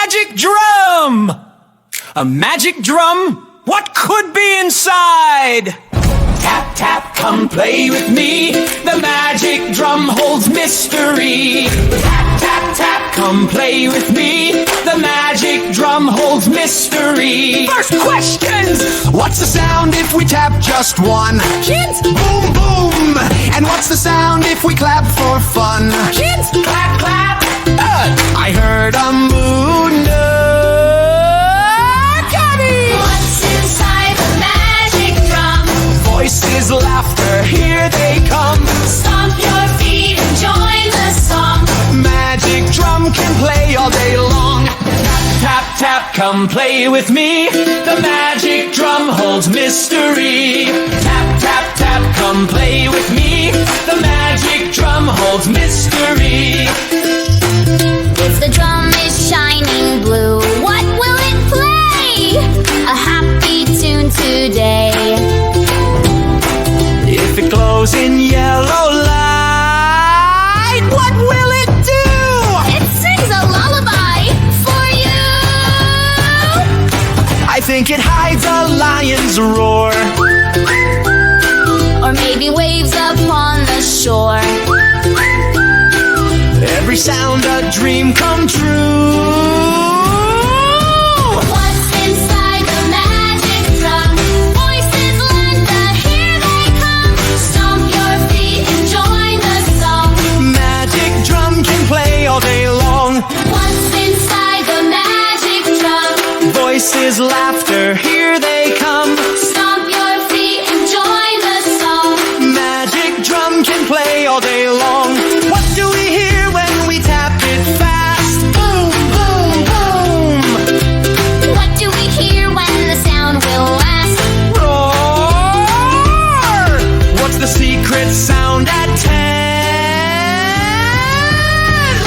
magic drum! A magic drum? What could be inside? Tap, tap, come play with me. The magic drum holds mystery. Tap, tap, tap, come play with me. The magic drum holds mystery. First questions! What's the sound if we tap just one? Kids! Boom, boom! And what's the sound if we clap for fun? Kids! Clap, clap! I heard a moon Catchy! What's inside the magic drum? Voices, laughter, here they come. Stomp your feet and join the song. Magic drum can play all day long. Tap, tap, come play with me. The magic drum holds mystery. Tap, tap, tap, come play with me. The magic drum holds mystery. If the drum is shining blue, what will it play? A happy tune today. If it glows in yellow light, what will it do? It sings a lullaby for you. I think it hides a lion's roar. Or maybe waves upon the shore. Every sound a dream come true. What's inside the magic drum? Voices lend the here they come. Stomp your feet and join the song. Magic drum can play all day long. What's inside the magic drum? Voices, laughter, here they come. Stomp your feet and join the song. Magic drum can play all day long. What do we hear when we tap it fast? Boom, boom, boom. What do we hear when the sound will last? Roar! What's the secret sound at 10?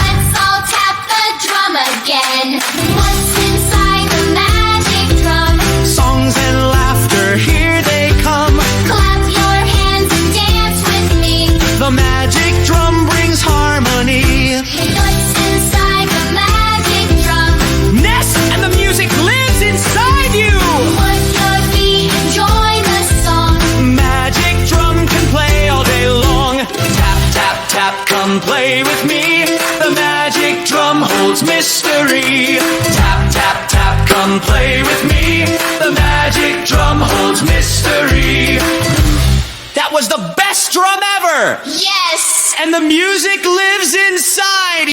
Let's all tap the drum again. What's inside the magic drum? Songs and laughter, here they come. Clap your hands and dance with me. The magic drum brings harmony. What's inside the magic drum? Nest and the music lives inside you. Put your feet and join the song. Magic drum can play all day long. Tap, tap, tap, come play with me. The magic drum holds mystery. Tap, tap, tap, come play with me. The magic drum holds mystery. That was the best drum ever! Yes! And the music lives inside